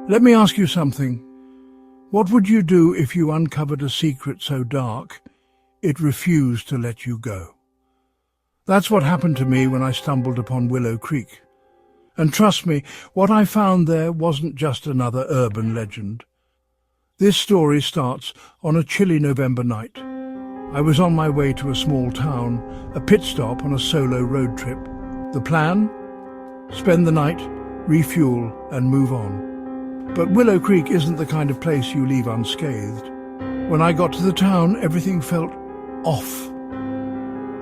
Let me ask you something. What would you do if you uncovered a secret so dark it refused to let you go? That's what happened to me when I stumbled upon Willow Creek. And trust me, what I found there wasn't just another urban legend. This story starts on a chilly November night. I was on my way to a small town, a pit stop on a solo road trip. The plan? Spend the night, refuel and move on. But Willow Creek isn't the kind of place you leave unscathed. When I got to the town, everything felt off.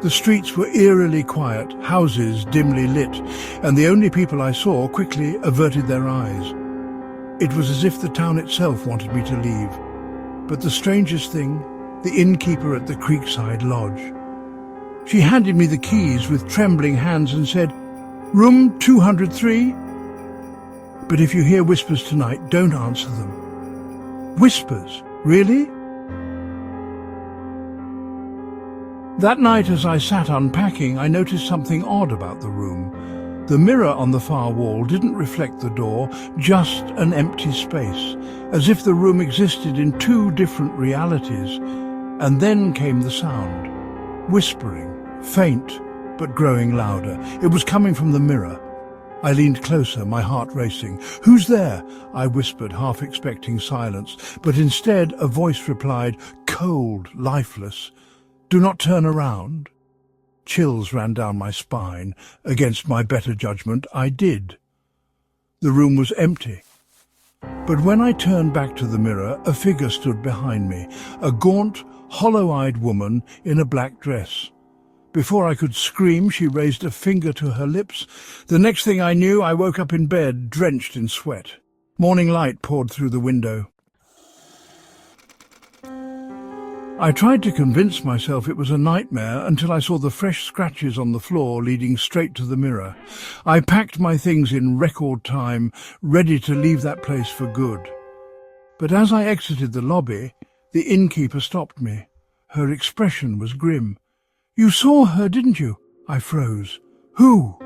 The streets were eerily quiet, houses dimly lit, and the only people I saw quickly averted their eyes. It was as if the town itself wanted me to leave. But the strangest thing, the innkeeper at the Creekside Lodge. She handed me the keys with trembling hands and said, "Room 203? But if you hear whispers tonight, don't answer them." Whispers? Really? That night as I sat unpacking, I noticed something odd about the room. The mirror on the far wall didn't reflect the door, just an empty space, as if the room existed in two different realities. And then came the sound. Whispering, faint, but growing louder. It was coming from the mirror. I leaned closer, my heart racing. "Who's there?" I whispered, half expecting silence, but instead a voice replied, cold, lifeless, "Do not turn around." Chills ran down my spine. Against my better judgment, I did. The room was empty. But when I turned back to the mirror, a figure stood behind me, a gaunt, hollow-eyed woman in a black dress. Before I could scream, she raised a finger to her lips. The next thing I knew, I woke up in bed, drenched in sweat. Morning light poured through the window. I tried to convince myself it was a nightmare until I saw the fresh scratches on the floor leading straight to the mirror. I packed my things in record time, ready to leave that place for good. But as I exited the lobby, the innkeeper stopped me. Her expression was grim. "You saw her, didn't you?" I froze. "Who?"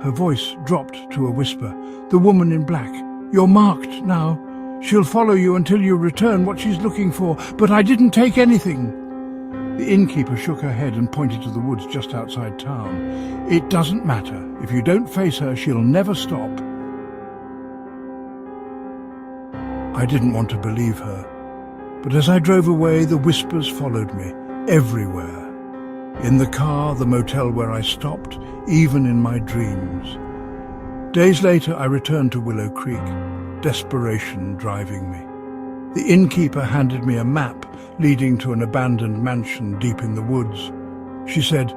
Her voice dropped to a whisper. "The woman in black. You're marked now. She'll follow you until you return what she's looking for. But I didn't take anything." The innkeeper shook her head and pointed to the woods just outside town. "It doesn't matter. If you don't face her, she'll never stop." I didn't want to believe her. But as I drove away, the whispers followed me, everywhere. In the car, the motel where I stopped, even in my dreams. Days later, I returned to Willow Creek, desperation driving me. The innkeeper handed me a map leading to an abandoned mansion deep in the woods. She said,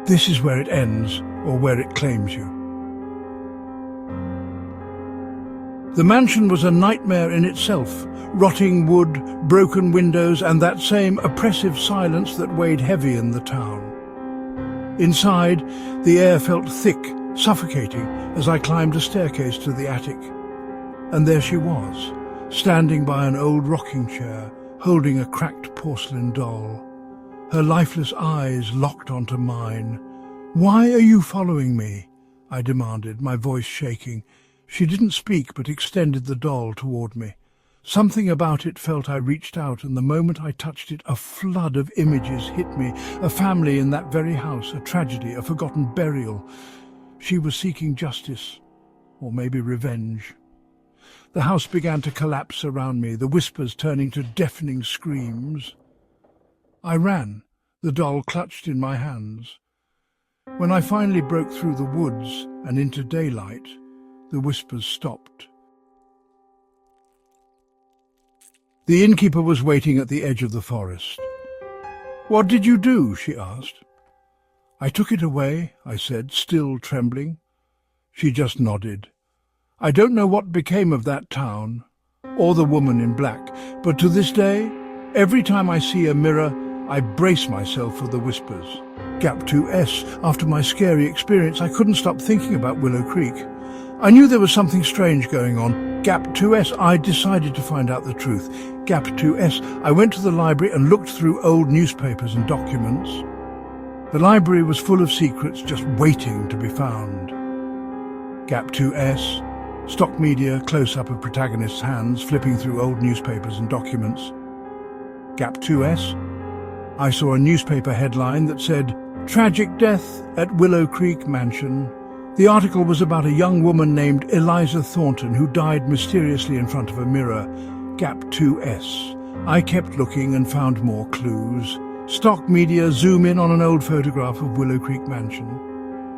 "This is where it ends, or where it claims you." The mansion was a nightmare in itself. Rotting wood, broken windows, and that same oppressive silence that weighed heavy in the town. Inside, the air felt thick, suffocating, as I climbed a staircase to the attic. And there she was, standing by an old rocking chair, holding a cracked porcelain doll. Her lifeless eyes locked onto mine. "Why are you following me?" I demanded, my voice shaking. She didn't speak, but extended the doll toward me. Something about it felt I reached out, and the moment I touched it, a flood of images hit me. A family in that very house, a tragedy, a forgotten burial. She was seeking justice, or maybe revenge. The house began to collapse around me, the whispers turning to deafening screams. I ran, the doll clutched in my hands. When I finally broke through the woods and into daylight, the whispers stopped. The innkeeper was waiting at the edge of the forest. "What did you do?" she asked. "I took it away," I said, still trembling. She just nodded. "I don't know what became of that town, or the woman in black, but to this day, every time I see a mirror, I brace myself for the whispers." Gap 2S. After my scary experience, I couldn't stop thinking about Willow Creek. I knew there was something strange going on. Gap 2S. I decided to find out the truth. Gap 2S. I went to the library and looked through old newspapers and documents. The library was full of secrets just waiting to be found. Gap 2S. Stock media, close-up of protagonist's hands flipping through old newspapers and documents. Gap 2S. I saw a newspaper headline that said, "Tragic death at Willow Creek Mansion." The article was about a young woman named Eliza Thornton who died mysteriously in front of a mirror. Gap 2S. I kept looking and found more clues. Stock media zoom in on an old photograph of Willow Creek Mansion.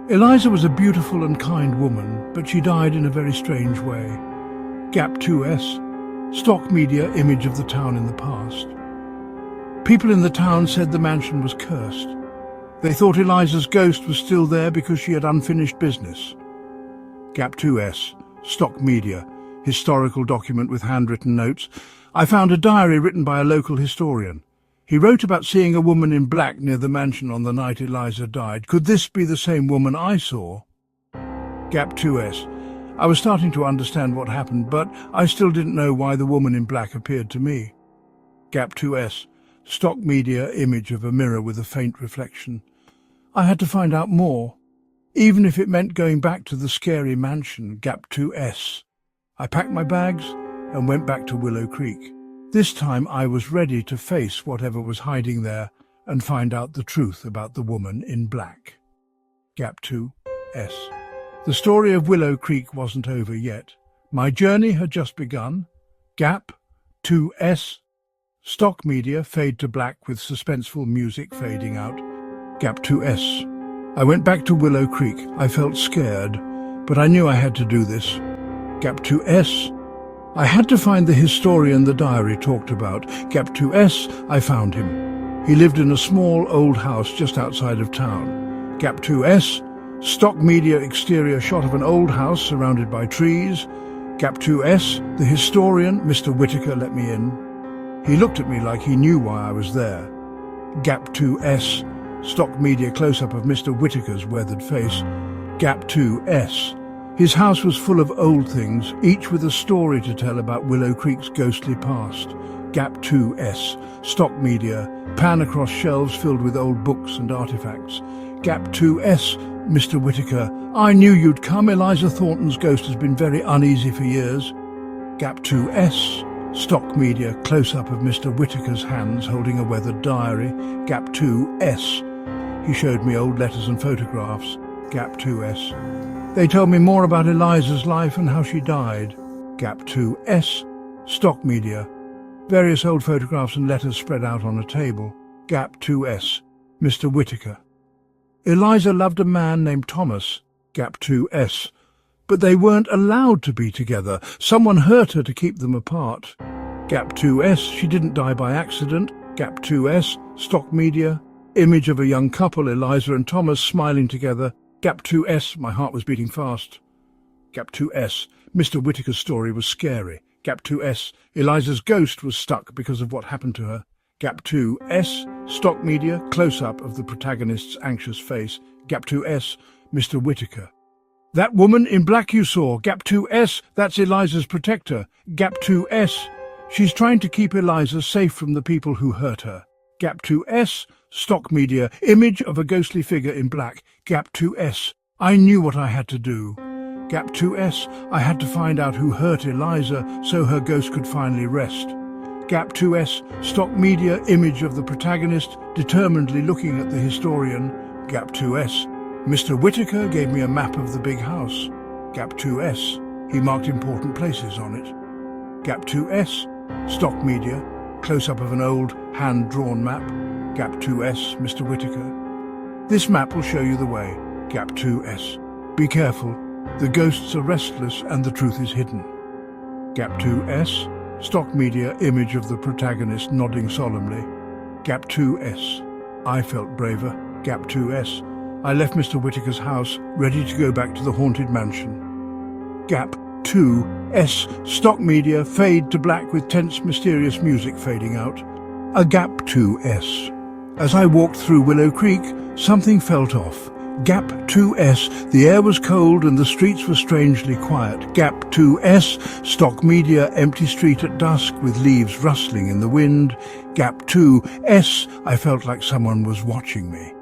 Eliza was a beautiful and kind woman, but she died in a very strange way. Gap 2S. Stock media image of the town in the past. People in the town said the mansion was cursed. They thought Eliza's ghost was still there because she had unfinished business. Gap 2S. Stock media. Historical document with handwritten notes. I found a diary written by a local historian. He wrote about seeing a woman in black near the mansion on the night Eliza died. Could this be the same woman I saw? Gap 2S. I was starting to understand what happened, but I still didn't know why the woman in black appeared to me. Gap 2S. Stock media image of a mirror with a faint reflection. I had to find out more, even if it meant going back to the scary mansion. Gap 2S. I packed my bags and went back to Willow Creek. This time I was ready to face whatever was hiding there and find out the truth about the woman in black. Gap 2S. The story of Willow Creek wasn't over yet. My journey had just begun. Gap 2S. Stock media fade to black with suspenseful music fading out. Gap 2S. I went back to Willow Creek. I felt scared, but I knew I had to do this. Gap 2S. I had to find the historian the diary talked about. Gap 2S. I found him. He lived in a small old house just outside of town. Gap 2S. Stock media exterior shot of an old house surrounded by trees. Gap 2S. The historian, Mr. Whitaker, let me in. He looked at me like he knew why I was there. Gap 2S. Stock media close-up of Mr. Whitaker's weathered face. Gap 2S. His house was full of old things, each with a story to tell about Willow Creek's ghostly past. Gap 2S. Stock media. Pan across shelves filled with old books and artifacts. Gap 2S. Mr. Whitaker. I knew you'd come. Eliza Thornton's ghost has been very uneasy for years. Gap 2S. Stock media, close-up of Mr. Whitaker's hands holding a weathered diary. Gap 2S. He showed me old letters and photographs. Gap 2S. They told me more about Eliza's life and how she died. Gap 2S. Stock media. Various old photographs and letters spread out on a table. Gap 2S. Mr. Whitaker. Eliza loved a man named Thomas. Gap 2S. But they weren't allowed to be together. Someone hurt her to keep them apart. Gap 2S. She didn't die by accident. Gap 2S. Stock media. Image of a young couple, Eliza and Thomas, smiling together. Gap 2S. My heart was beating fast. Gap 2S. Mr. Whitaker's story was scary. Gap 2S. Eliza's ghost was stuck because of what happened to her. Gap 2S. Stock media. Close-up of the protagonist's anxious face. Gap 2S. Mr. Whitaker. That woman in black you saw. Gap 2S. That's Eliza's protector. Gap 2S. She's trying to keep Eliza safe from the people who hurt her. Gap 2S. Stock media. Image of a ghostly figure in black. Gap 2S. I knew what I had to do. Gap 2S. I had to find out who hurt Eliza so her ghost could finally rest. Gap 2S. Stock media. Image of the protagonist determinedly looking at the historian. Gap 2S. Mr. Whitaker gave me a map of the big house. Gap 2S. He marked important places on it. Gap 2S. Stock media. Close-up of an old, hand-drawn map. Gap 2S. Mr. Whitaker. This map will show you the way. Gap 2S. Be careful. The ghosts are restless and the truth is hidden. Gap 2S. Stock media. Image of the protagonist nodding solemnly. Gap 2S. I felt braver. Gap 2S. I left Mr. Whitaker's house, ready to go back to the haunted mansion. Gap 2S. Stock media. Fade to black with tense, mysterious music fading out. A Gap 2S. As I walked through Willow Creek, something felt off. Gap 2S. The air was cold and the streets were strangely quiet. Gap 2S. Stock media. Empty street at dusk with leaves rustling in the wind. Gap 2S. I felt like someone was watching me.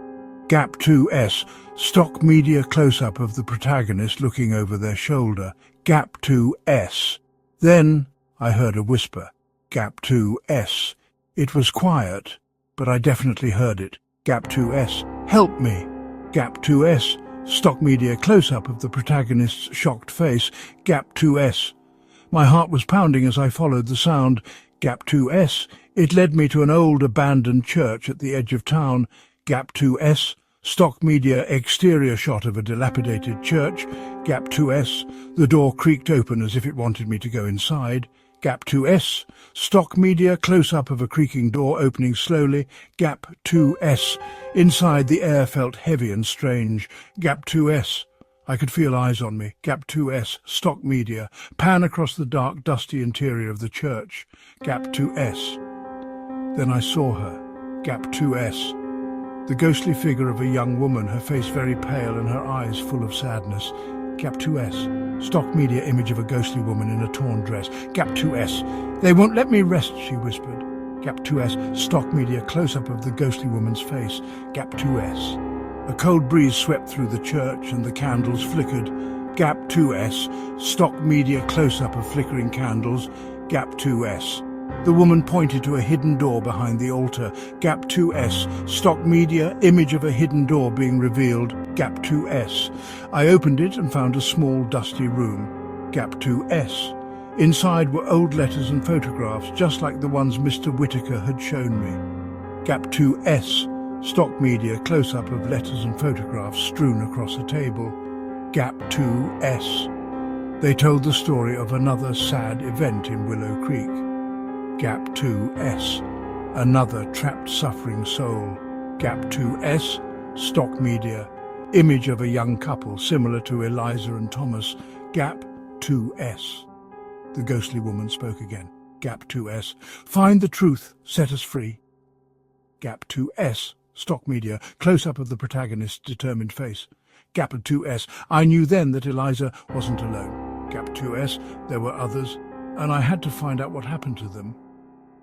Gap 2S. Stock media close-up of the protagonist looking over their shoulder. Gap 2S. Then I heard a whisper. Gap 2S. It was quiet, but I definitely heard it. Gap 2S. Help me. Gap 2S. Stock media close-up of the protagonist's shocked face. Gap 2S. My heart was pounding as I followed the sound. Gap 2S. It led me to an old abandoned church at the edge of town. Gap 2S. Stock media exterior shot of a dilapidated church. Gap 2S. The door creaked open as if it wanted me to go inside. Gap 2S. Stock media close-up of a creaking door opening slowly. Gap 2S. Inside the air felt heavy and strange. Gap 2S. I could feel eyes on me. Gap 2S. Stock media. Pan across the dark, dusty interior of the church. Gap 2S. Then I saw her. Gap 2S. The ghostly figure of a young woman, her face very pale and her eyes full of sadness. Gap 2S. Stock media image of a ghostly woman in a torn dress. Gap 2S. They won't let me rest, she whispered. Gap 2S. Stock media close-up of the ghostly woman's face. Gap 2S. A cold breeze swept through the church and the candles flickered. Gap 2S. Stock media close-up of flickering candles. Gap 2S. The woman pointed to a hidden door behind the altar. Gap 2S. Stock media, image of a hidden door being revealed. Gap 2S. I opened it and found a small, dusty room. Gap 2S. Inside were old letters and photographs, just like the ones Mr. Whitaker had shown me. Gap 2S. Stock media, close-up of letters and photographs strewn across a table. Gap 2S. They told the story of another sad event in Willow Creek. Gap 2S. Another trapped suffering soul. Gap 2S. Stock media. Image of a young couple similar to Eliza and Thomas. Gap 2S. The ghostly woman spoke again. Gap 2S. Find the truth. Set us free. Gap 2S. Stock media. Close-up of the protagonist's determined face. Gap 2S. I knew then that Eliza wasn't alone. Gap 2S. There were others, and I had to find out what happened to them.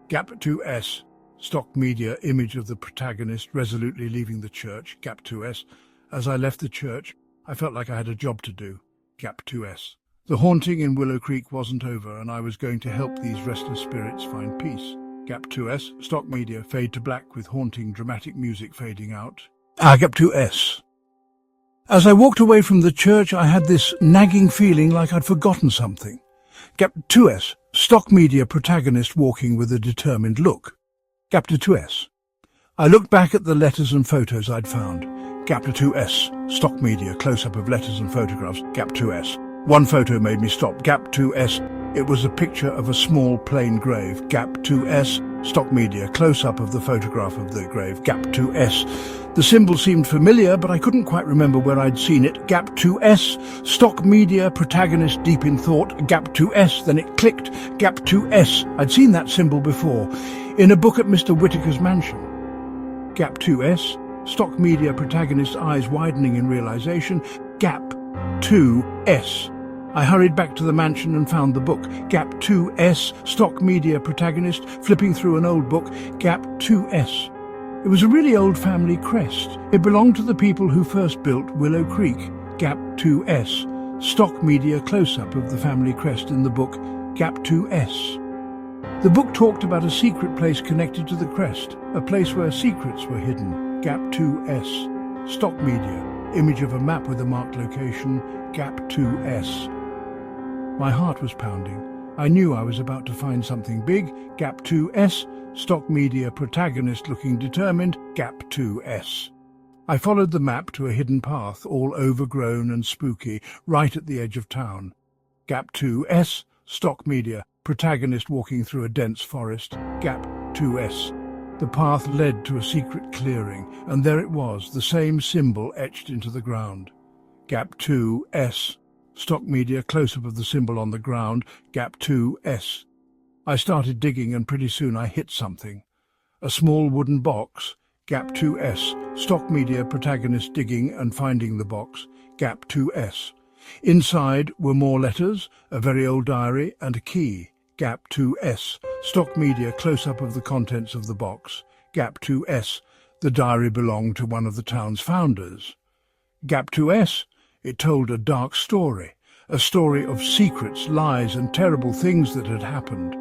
Gap 2S. Stock media image of the protagonist resolutely leaving the church. Gap 2S. As I left the church, I felt like I had a job to do. Gap 2S. The haunting in Willow Creek wasn't over, and I was going to help these restless spirits find peace. Gap 2S. Stock media fade to black with haunting dramatic music fading out. Gap 2S. As I walked away from the church, I had this nagging feeling like I'd forgotten something. Gap 2S. Stock media protagonist walking with a determined look. Gap 2S. I looked back at the letters and photos I'd found. Gap 2S. Stock media close-up of letters and photographs. Gap 2S. One photo made me stop. Gap 2S. It was a picture of a small plain grave. Gap 2S. Stock media close-up of the photograph of the grave. Gap 2S. The symbol seemed familiar, but I couldn't quite remember where I'd seen it. Gap 2S. Stock media, protagonist deep in thought. Gap 2S. Then it clicked. Gap 2S. I'd seen that symbol before, in a book at Mr. Whitaker's mansion. Gap 2S. Stock media, protagonist eyes widening in realization. Gap 2S. I hurried back to the mansion and found the book. Gap 2S. Stock media, protagonist flipping through an old book. Gap 2S. It was a really old family crest. It belonged to the people who first built Willow Creek. Gap 2S. Stock media close-up of the family crest in the book. Gap 2S. The book talked about a secret place connected to the crest, a place where secrets were hidden. Gap 2S. Stock media. Image of a map with a marked location. Gap 2S. My heart was pounding. I knew I was about to find something big. Gap 2S. Stock media protagonist looking determined. Gap 2S. I followed the map to a hidden path, all overgrown and spooky, right at the edge of town. Gap 2S. Stock media protagonist walking through a dense forest. Gap 2S. The path led to a secret clearing, and there it was, the same symbol etched into the ground. Gap 2S. Stock media close-up of the symbol on the ground. Gap 2S. I started digging, and pretty soon I hit something. A small wooden box. Gap 2S. Stock media protagonist digging and finding the box. Gap 2S. Inside were more letters, a very old diary, and a key. Gap 2S. Stock media close-up of the contents of the box. Gap 2S. The diary belonged to one of the town's founders. Gap 2S. It told a dark story, a story of secrets, lies and terrible things that had happened.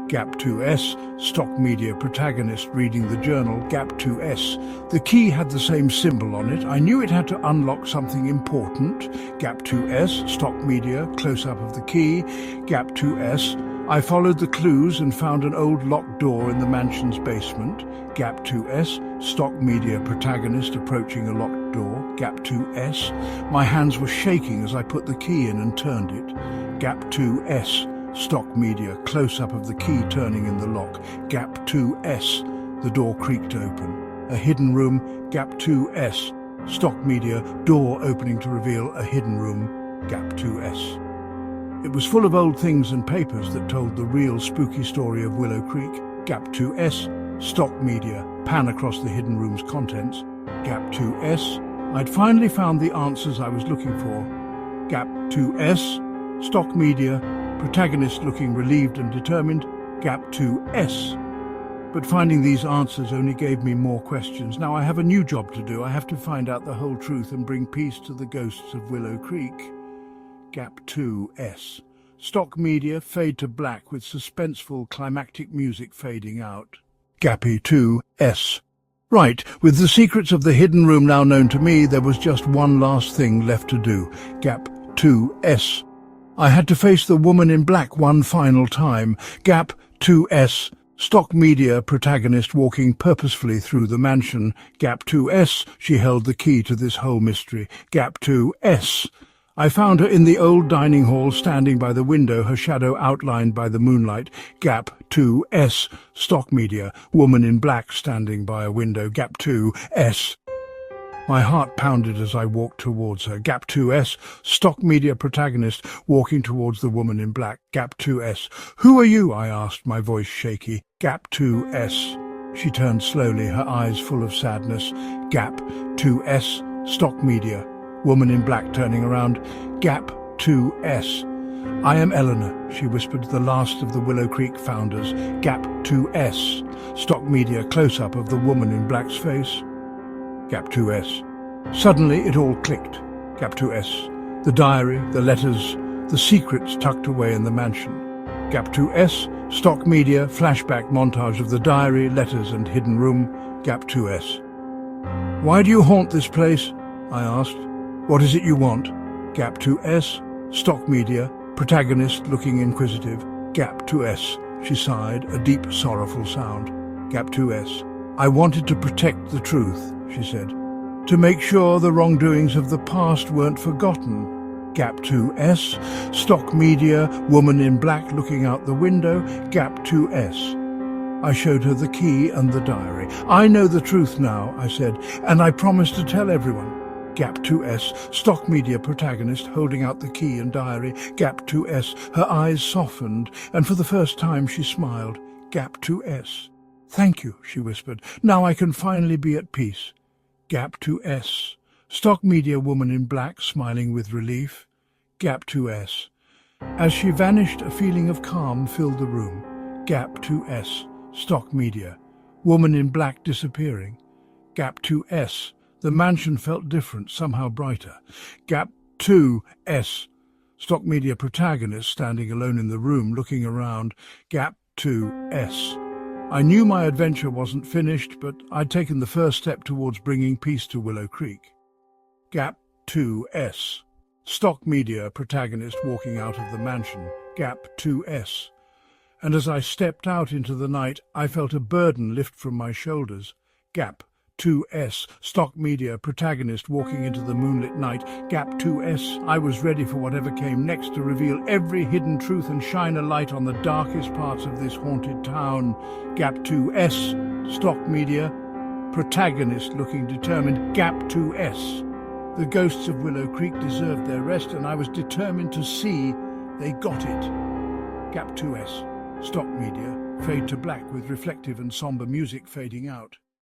Gap 2S, stock media protagonist reading the journal. Gap 2S. The key had the same symbol on it. I knew it had to unlock something important. Gap 2S, stock media, close-up of the key. Gap 2S. I followed the clues and found an old locked door in the mansion's basement. Gap 2S, stock media protagonist approaching a locked door. Gap 2S. My hands were shaking as I put the key in and turned it. Gap 2S. Stock media, close-up of the key turning in the lock. Gap 2S. The door creaked open. A hidden room. Gap 2S. Stock media, door opening to reveal a hidden room. Gap 2S. It was full of old things and papers that told the real spooky story of Willow Creek. Gap 2S. Stock media, pan across the hidden room's contents. Gap 2S. I'd finally found the answers I was looking for. Gap 2S. Stock media, protagonist looking relieved and determined. Gap 2S. But finding these answers only gave me more questions. Now I have a new job to do. I have to find out the whole truth and bring peace to the ghosts of Willow Creek. Gap 2S. Stock media, fade to black with suspenseful climactic music fading out. Gappy 2S. Right, with the secrets of the hidden room now known to me, there was just one last thing left to do. Gap 2S. I had to face the woman in black one final time. Gap 2S. Stock media protagonist walking purposefully through the mansion. Gap 2S. She held the key to this whole mystery. Gap 2S. I found her in the old dining hall, standing by the window, her shadow outlined by the moonlight. Gap 2S. Stock media, woman in black standing by a window. Gap 2S. My heart pounded as I walked towards her. Gap 2S. Stock media protagonist walking towards the woman in black. Gap 2S. Who are you? I asked, my voice shaky. Gap 2S. She turned slowly, her eyes full of sadness. Gap 2S. Stock media. Woman in black turning around. Gap 2S. I am Eleanor, she whispered, the last of the Willow Creek founders. Gap 2S. Stock media close-up of the woman in black's face. Gap 2S. Suddenly it all clicked. Gap 2S. The diary, the letters, the secrets tucked away in the mansion. Gap 2S. Stock media, flashback montage of the diary, letters and hidden room. Gap 2S. Why do you haunt this place? I asked. What is it you want? Gap 2S. Stock media, protagonist looking inquisitive. Gap 2S. She sighed, a deep, sorrowful sound. Gap 2S. I wanted to protect the truth, she said. To make sure the wrongdoings of the past weren't forgotten. Gap 2S. Stock media, woman in black looking out the window. Gap 2S. I showed her the key and the diary. I know the truth now, I said, and I promise to tell everyone. Gap 2S. Stock media protagonist holding out the key and diary. Gap 2S. Her eyes softened, and for the first time she smiled. Gap 2S. Thank you, she whispered. Now I can finally be at peace. Gap 2S. Stock media woman in black smiling with relief. Gap 2S. As she vanished, a feeling of calm filled the room. Gap 2S. Stock media. Woman in black disappearing. Gap 2S. The mansion felt different, somehow brighter. Gap 2S. Stock media protagonist standing alone in the room, looking around. Gap 2S. I knew my adventure wasn't finished, but I'd taken the first step towards bringing peace to Willow Creek. Gap 2S. Stock media protagonist walking out of the mansion. Gap 2S. And as I stepped out into the night, I felt a burden lift from my shoulders. Gap 2S. Stock media protagonist walking into the moonlit night. Gap 2S. I was ready for whatever came next to reveal every hidden truth and shine a light on the darkest parts of this haunted town. Gap 2S. Stock media protagonist looking determined. Gap 2S. The ghosts of Willow Creek deserved their rest, and I was determined to see they got it. Gap 2S. Stock media fade to black with reflective and somber music fading out.